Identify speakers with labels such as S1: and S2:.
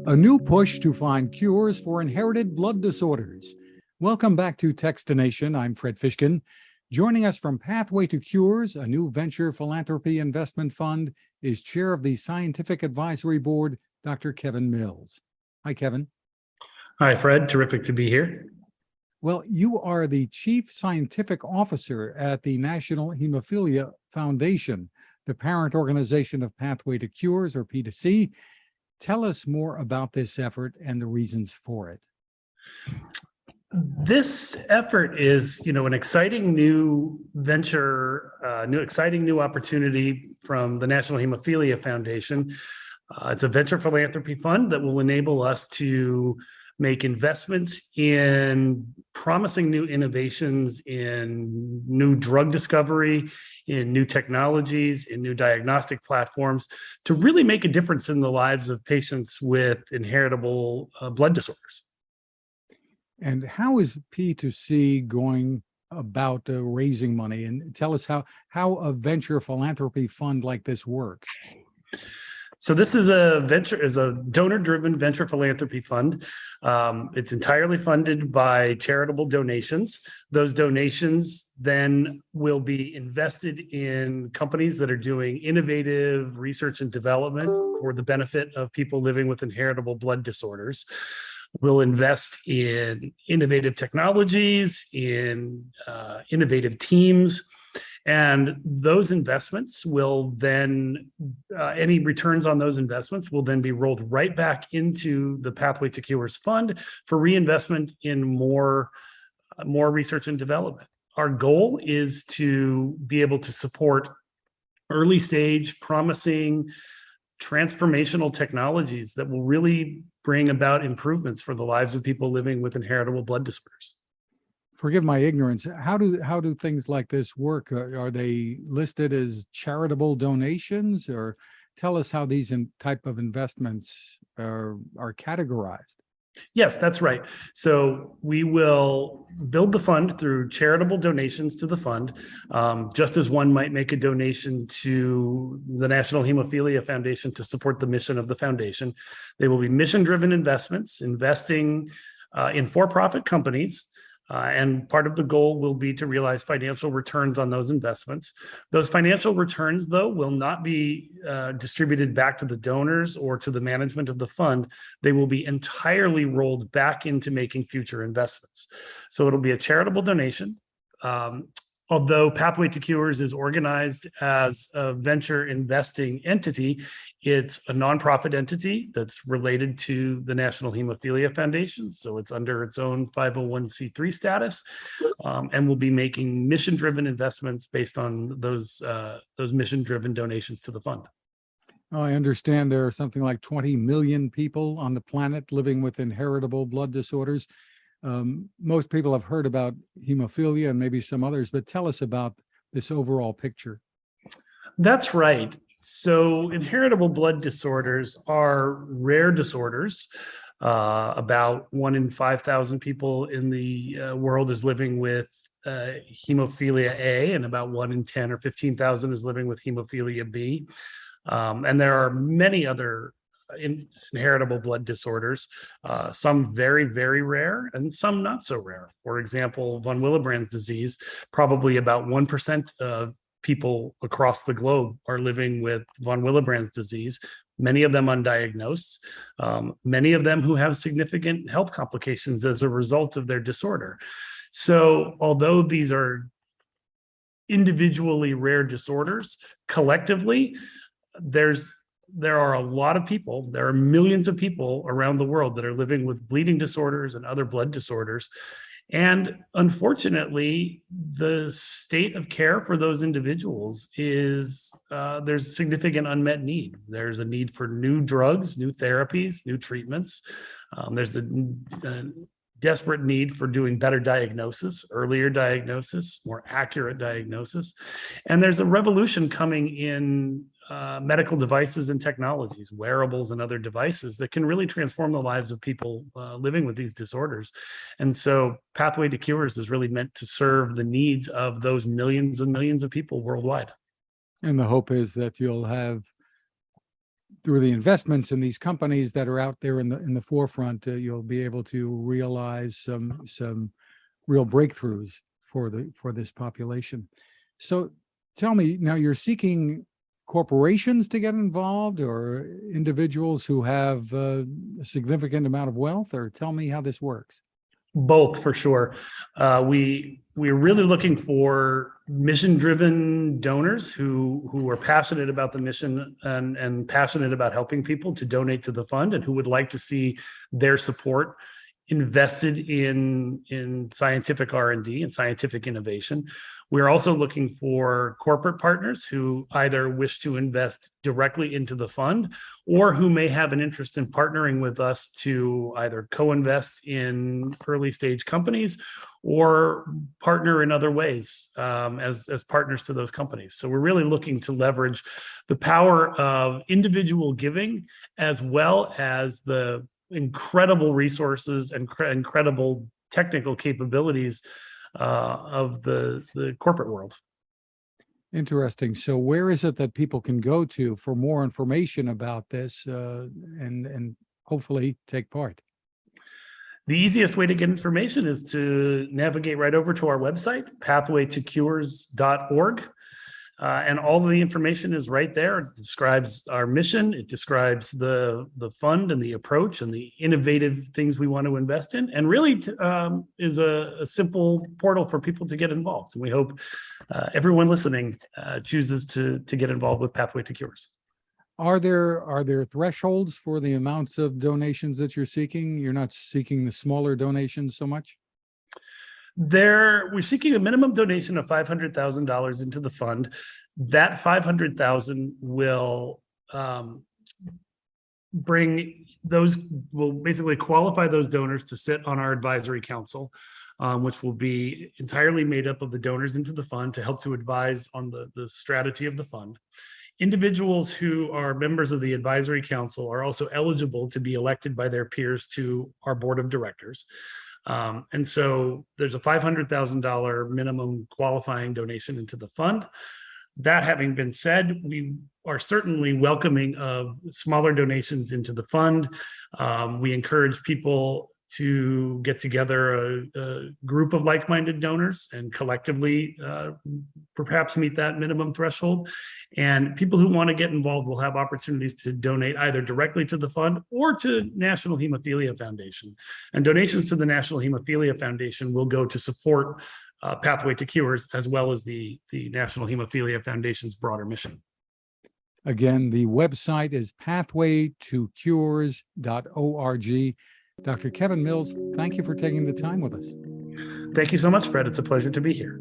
S1: A new push to find cures for inherited blood disorders. Welcome back to Techstination. I'm Fred Fishkin. Joining us from Pathway to Cures, a new venture philanthropy investment fund, is chair of the Scientific Advisory Board, Dr. Kevin Mills. Hi, Kevin.
S2: Hi, Fred. Terrific to be here.
S1: Well, you are the Chief Scientific Officer at the National Hemophilia Foundation, the parent organization of Pathway to Cures, or P2C. Tell us more about this effort and the reasons for it.
S2: This effort is, an exciting new venture, exciting new opportunity from the National Hemophilia Foundation. It's a venture philanthropy fund that will enable us to make investments in promising new innovations, in new drug discovery, in new technologies, in new diagnostic platforms to really make a difference in the lives of patients with inheritable blood disorders.
S1: And how is P2C going about raising money? And tell us how a venture philanthropy fund like this works.
S2: So this is a donor-driven venture philanthropy fund. It's entirely funded by charitable donations. Those donations then will be invested in companies that are doing innovative research and development for the benefit of people living with inheritable blood disorders. We'll invest in innovative technologies, in innovative teams. And those investments will then, any returns on those investments will then be rolled right back into the Pathway to Cures Fund for reinvestment in more research and development. Our goal is to be able to support early stage, promising, transformational technologies that will really bring about improvements for the lives of people living with inheritable blood disorders.
S1: Forgive my ignorance. How do things like this work? Are they listed as charitable donations, or tell us how these type of investments are categorized?
S2: Yes, that's right. So we will build the fund through charitable donations to the fund, just as one might make a donation to the National Hemophilia Foundation to support the mission of the foundation. They will be mission-driven investments, investing in for-profit companies. And part of the goal will be to realize financial returns on those investments. Those financial returns, though, will not be distributed back to the donors or to the management of the fund. They will be entirely rolled back into making future investments. So it'll be a charitable donation. Although Pathway to Cures is organized as a venture investing entity, it's a nonprofit entity that's related to the National Hemophilia Foundation. So it's under its own 501c3 status, and will be making mission-driven investments based on those mission-driven donations to the fund.
S1: I understand there are something like 20 million people on the planet living with inheritable blood disorders. Most people have heard about hemophilia and maybe some others, but tell us about this overall picture.
S2: That's right. So inheritable blood disorders are rare disorders. About 1 in 5,000 people in the world is living with hemophilia A, and about 1 in 10 or 15,000 is living with hemophilia B. And there are many other inheritable blood disorders, some very, very rare and some not so rare. For example, von Willebrand's disease, probably about 1% of people across the globe are living with von Willebrand's disease, many of them undiagnosed, many of them who have significant health complications as a result of their disorder. So although these are individually rare disorders, collectively, there are a lot of people, there are millions of people around the world that are living with bleeding disorders and other blood disorders. And unfortunately, the state of care for those individuals is there's significant unmet need. There's a need for new drugs, new therapies, new treatments. There's a desperate need for doing better diagnosis, earlier diagnosis, more accurate diagnosis. And there's a revolution coming in medical devices and technologies, wearables and other devices that can really transform the lives of people living with these disorders. And so Pathway to Cures is really meant to serve the needs of those millions and millions of people worldwide.
S1: And the hope is that you'll have through the investments in these companies that are out there in the forefront, you'll be able to realize some real breakthroughs for this population. So tell me now, you're seeking corporations to get involved, or individuals who have a significant amount of wealth, or tell me how this works.
S2: Both, for sure. We're really looking for mission-driven donors who are passionate about the mission and passionate about helping people to donate to the fund, and who would like to see their support invested in scientific R&D and scientific innovation. We're also looking for corporate partners who either wish to invest directly into the fund, or who may have an interest in partnering with us to either co-invest in early stage companies or partner in other ways as partners to those companies. So we're really looking to leverage the power of individual giving, as well as the incredible resources and incredible technical capabilities of the corporate world.
S1: Interesting. So where is it that people can go to for more information about this and hopefully take part?
S2: The easiest way to get information is to navigate right over to our website, pathwaytocures.org. And all of the information is right there. It describes our mission. It describes the fund and the approach and the innovative things we want to invest in, and really is a simple portal for people to get involved. And we hope everyone listening chooses to get involved with Pathway to Cures.
S1: Are there thresholds for the amounts of donations that you're seeking? You're not seeking the smaller donations so much?
S2: We're seeking a minimum donation of $500,000 into the fund. That $500,000 will will basically qualify those donors to sit on our advisory council, which will be entirely made up of the donors into the fund to help to advise on the strategy of the fund. Individuals who are members of the advisory council are also eligible to be elected by their peers to our board of directors. And so there's a $500,000 minimum qualifying donation into the fund. That having been said, we are certainly welcoming of smaller donations into the fund. We encourage people to get together a group of like-minded donors and collectively perhaps meet that minimum threshold. And people who want to get involved will have opportunities to donate either directly to the fund or to National Hemophilia Foundation. And donations to the National Hemophilia Foundation will go to support Pathway to Cures, as well as the National Hemophilia Foundation's broader mission.
S1: Again, the website is pathwaytocures.org. Dr. Kevin Mills, thank you for taking the time with us.
S2: Thank you so much, Fred. It's a pleasure to be here.